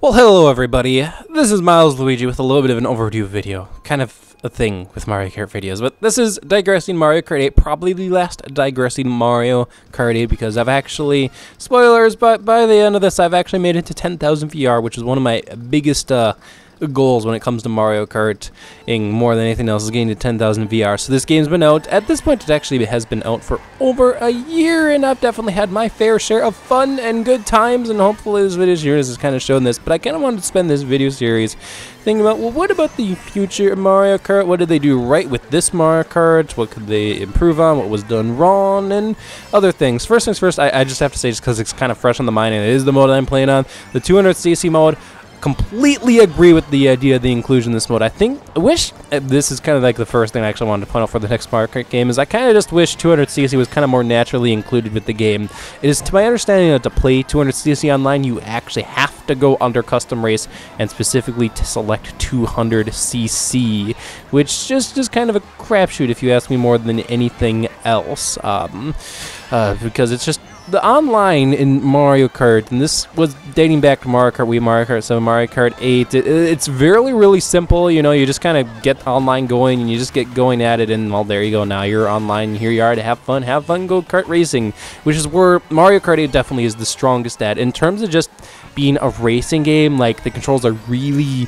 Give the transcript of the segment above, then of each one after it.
Well, hello everybody, this is Milesluigi with a little bit of an overview video, kind of a thing with Mario Kart videos, but this is Digressing Mario Kart 8, probably the last Digressing Mario Kart 8, because I've actually, spoilers, but by the end of this I've actually made it to 10,000 VR, which is one of my biggest goals when it comes to Mario Karting more than anything else, is getting to 10,000 VR. So this game's been out. At this point, it actually has been out for over a year, and I've definitely had my fair share of fun and good times, and hopefully this video series is kind of showing this. But I kind of wanted to spend this video series thinking about, well, what about the future of Mario Kart? What did they do right with this Mario Kart? What could they improve on? What was done wrong? And other things. First things first, I just have to say, just because it's kind of fresh on the mind, and it is the mode I'm playing on, the 200cc mode. Completely agree with the idea of the inclusion in this mode. I wish, this is kind of like the first thing I actually wanted to point out for the next Mario Kart game, is I kind of just wish 200cc was kind of more naturally included with the game. It is to my understanding that to play 200cc online, you actually have to go under custom race and specifically to select 200cc, which just kind of a crapshoot if you ask me more than anything else, because it's just the online in Mario Kart, and this was dating back to Mario Kart Wii, Mario Kart 7, Mario Kart 8. It's really simple. You know, you just kind of get online going, and you just get going at it, and well, there you go. Now you're online. Here you are to have fun, go kart racing, which is where Mario Kart 8 definitely is the strongest at. In terms of just being a racing game, like the controls are really.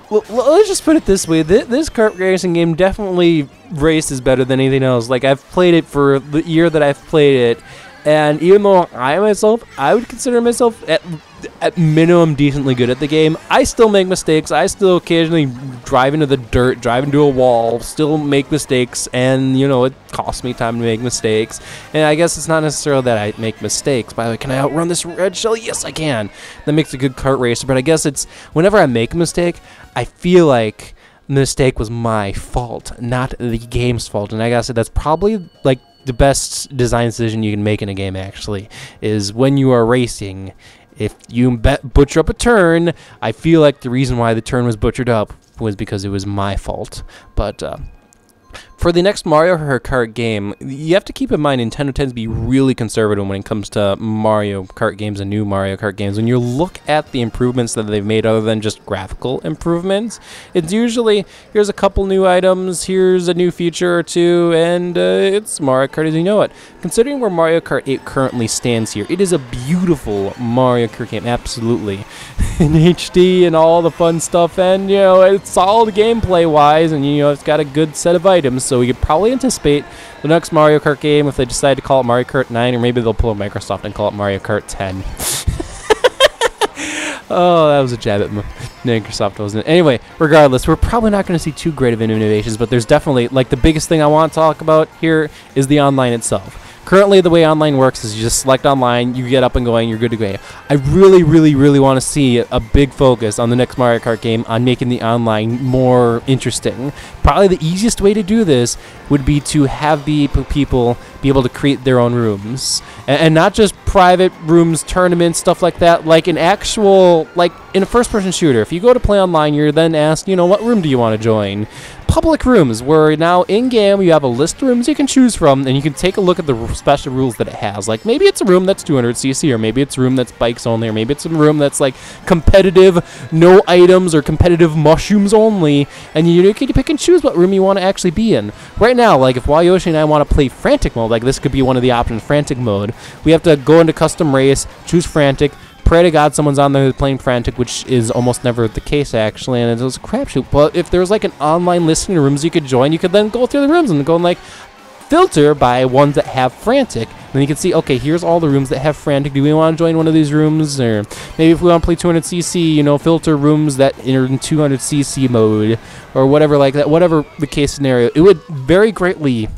Well, let's just put it this way. This kart racing game definitely races better than anything else. Like, I've played it for the year that I've played it, and even though I would consider myself at minimum decently good at the game, I still make mistakes. I still occasionally drive into the dirt, drive into a wall, still make mistakes, and, you know, it costs me time to make mistakes. And I guess it's not necessarily that I make mistakes. By the way, can I outrun this red shell? Yes, I can. That makes a good kart racer, but I guess it's whenever I make a mistake, I feel like the mistake was my fault, not the game's fault. And I gotta say, that's probably, like, the best design decision you can make in a game, actually, is when you are racing. If you butcher up a turn, I feel like the reason why the turn was butchered up was because it was my fault. But for the next Mario Kart game, you have to keep in mind Nintendo tends to be really conservative when it comes to Mario Kart games and new Mario Kart games. When you look at the improvements that they've made other than just graphical improvements, it's usually, here's a couple new items, here's a new feature or two, and it's Mario Kart as you know it. Considering where Mario Kart 8 currently stands here, it is a beautiful Mario Kart game, absolutely. In HD and all the fun stuff, and, you know, it's solid gameplay-wise, and, you know, it's got a good set of items. So we could probably anticipate the next Mario Kart game, if they decide to call it Mario Kart 9, or maybe they'll pull a Microsoft and call it Mario Kart 10. Oh, that was a jab at Microsoft, wasn't it? Anyway, regardless, we're probably not going to see too great of innovations, but there's definitely, like, the biggest thing I want to talk about here is the online itself. Currently, the way online works is you just select online, you get up and going, you're good to go. I really want to see a big focus on the next Mario Kart game on making the online more interesting. Probably the easiest way to do this would be to have the people be able to create their own rooms. And not just private rooms, tournaments, stuff like that, like an actual, like in a first-person shooter. If you go to play online, you're then asked, you know, what room do you want to join? Public rooms, where now in-game you have a list of rooms you can choose from, and you can take a look at the special rules that it has. Like, maybe it's a room that's 200cc, or maybe it's a room that's bikes only, or maybe it's a room that's like competitive, no items, or competitive mushrooms only, and you can pick and choose what room you want to actually be in. Right now, like, if Yoshi and I want to play frantic mode, like this could be one of the options, frantic mode, we have to go into custom race, choose frantic, pray to God someone's on there who's playing frantic, which is almost never the case, actually, and it's a crapshoot. But if there was like an online listing of rooms you could join, you could then go through the rooms and go and like filter by ones that have frantic. Then you can see, okay, here's all the rooms that have frantic. Do we want to join one of these rooms? Or maybe if we want to play 200cc, you know, filter rooms that are in 200cc mode, or whatever like that. Whatever the case scenario, it would very greatly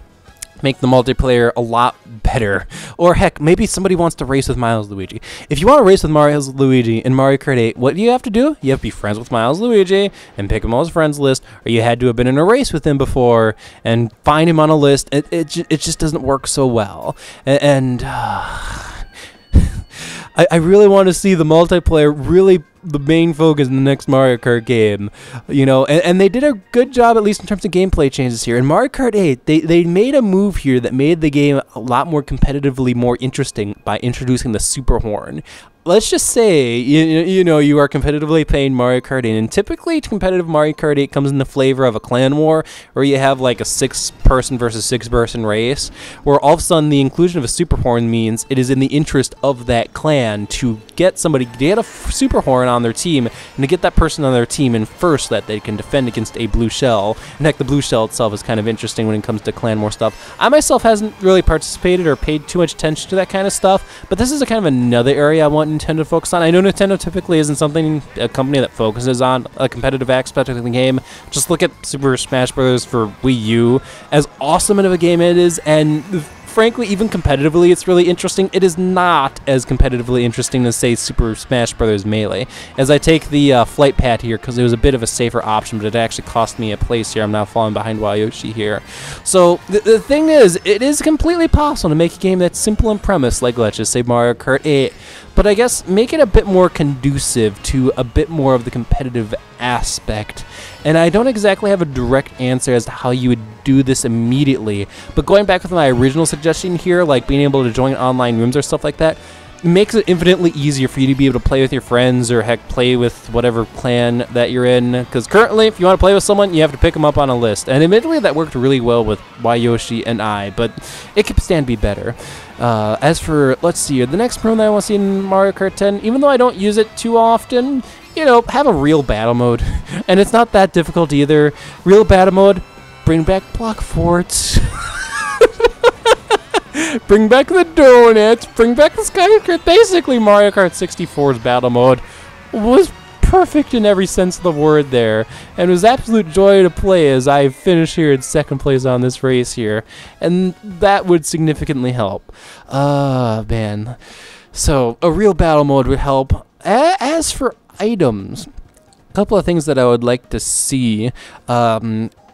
make the multiplayer a lot better. Or heck, maybe somebody wants to race with Milesluigi. If you want to race with Milesluigi in Mario Kart 8, what do you have to do? You have to be friends with Milesluigi and pick him on his friends list, or you had to have been in a race with him before and find him on a list. It just doesn't work so well. I really want to see the multiplayer really the main focus in the next Mario Kart game, you know, and they did a good job, at least in terms of gameplay changes here. In Mario Kart 8, they made a move here that made the game a lot more competitively more interesting by introducing the Super Horn. let's just say you know you are competitively playing Mario Kart 8, and typically competitive Mario Kart 8 comes in the flavor of a clan war, where you have like a 6-person versus 6-person race, where all of a sudden the inclusion of a super horn means it is in the interest of that clan to get somebody to get a super horn on their team, and to get that person on their team in first, that they can defend against a blue shell. In fact, the blue shell itself is kind of interesting when it comes to clan war stuff. I myself hasn't really participated or paid too much attention to that kind of stuff, but this is a kind of another area I want Nintendo to focus on. I know Nintendo typically isn't a company that focuses on a competitive aspect of the game. Just look at Super Smash Bros. For Wii U. As awesome of a game it is, and frankly, even competitively, it's really interesting. It is not as competitively interesting as, say, Super Smash Bros. Melee. As I take the flight pad here, because it was a bit of a safer option, but it actually cost me a place here. I'm now falling behind Yoshi here. So, the thing is, it is completely possible to make a game that's simple in premise, like, let's just say Mario Kart 8, but I guess make it a bit more conducive to a bit more of the competitive aspect. And I don't exactly have a direct answer as to how you would do this immediately, but going back with my original suggestion here, like being able to join online rooms or stuff like that, makes it infinitely easier for you to be able to play with your friends, or heck, play with whatever clan that you're in. Because currently, if you want to play with someone, you have to pick them up on a list. And admittedly, that worked really well with Yoshi and I, but it could stand to be better. As for, let's see, the next promo that I want to see in Mario Kart 10, even though I don't use it too often, you know, have a real battle mode. And it's not that difficult either. Real battle mode, bring back block forts. Bring back the donuts, bring back the skyscraper. Basically, Mario Kart 64's battle mode was perfect in every sense of the word there, and it was absolute joy to play as I finish here in second place on this race here, and that would significantly help. Man. So, a real battle mode would help. As for items, a couple of things that I would like to see.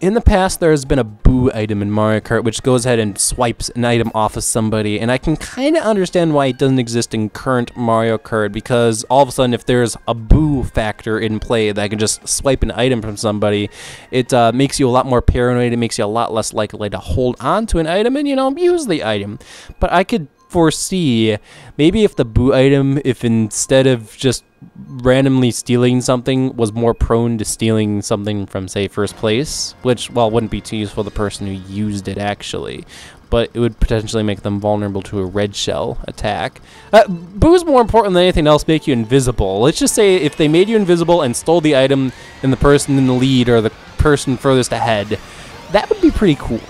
In the past, there has been a boo item in Mario Kart, which goes ahead and swipes an item off of somebody, and I can kind of understand why it doesn't exist in current Mario Kart, because all of a sudden, if there's a boo factor in play that can just swipe an item from somebody, it makes you a lot more paranoid, it makes you a lot less likely to hold on to an item and, you know, use the item. But I could foresee maybe if the boo item, if instead of just randomly stealing something, was more prone to stealing something from, say, first place, which, well, wouldn't be too useful for the person who used it actually, but it would potentially make them vulnerable to a red shell attack. Boo's more important than anything else make you invisible. Let's just say if they made you invisible and stole the item, and the person in the lead or the person furthest ahead, that would be pretty cool.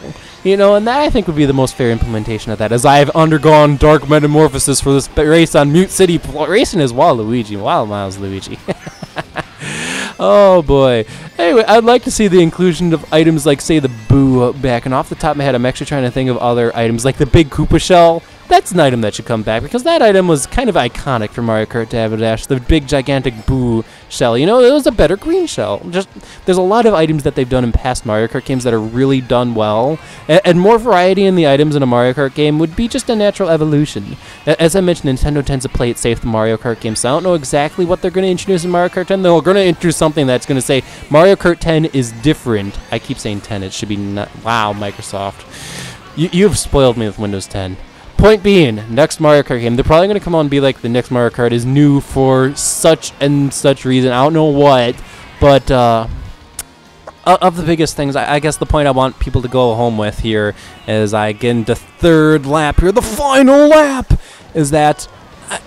You know, and that I think would be the most fair implementation of that, as I have undergone dark metamorphosis for this race on Mute City, racing as Waluigi. Wow, Milesluigi. Oh boy. Anyway, I'd like to see the inclusion of items like, say, the boo back, and off the top of my head, I'm actually trying to think of other items, like the big Koopa shell. That's an item that should come back, because that item was kind of iconic for Mario Kart Dash, the big gigantic boo shell. You know, it was a better green shell. Just, there's a lot of items that they've done in past Mario Kart games that are really done well, and more variety in the items in a Mario Kart game would be just a natural evolution. As I mentioned, Nintendo tends to play it safe in Mario Kart games, so I don't know exactly what they're going to introduce in Mario Kart 10. They're going to introduce something that's going to say, Mario Kart 10 is different. I keep saying 10, it should be not. Wow, Microsoft. You've spoiled me with Windows 10. Point being, next Mario Kart game, they're probably going to come on and be like, the next Mario Kart is new for such and such reason. I don't know what, but of the biggest things, I guess the point I want people to go home with here as I get into third lap here, the final lap, is that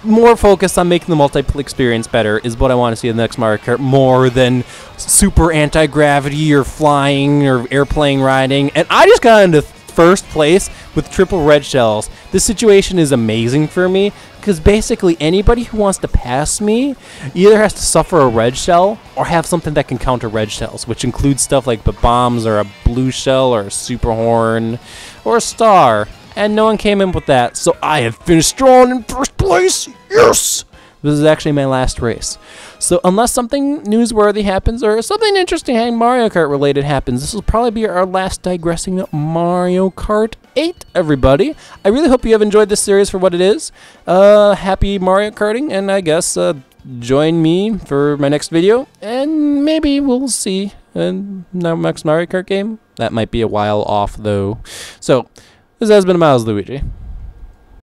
more focus on making the multiplayer experience better is what I want to see in the next Mario Kart, more than super anti-gravity or flying or airplane riding. And I just got into first place with triple red shells. This situation is amazing for me, because basically anybody who wants to pass me either has to suffer a red shell or have something that can counter red shells, which includes stuff like bombs or a blue shell or a super horn or a star. And no one came in with that, so I have finished strong in first place. Yes! This is actually my last race. So unless something newsworthy happens or something interesting Mario Kart related happens, this will probably be our last digressing Mario Kart 8, everybody. I really hope you have enjoyed this series for what it is. Happy Mario Karting, and I guess join me for my next video, and maybe we'll see in our next Mario Kart game. That might be a while off, though. So, this has been Milesluigi.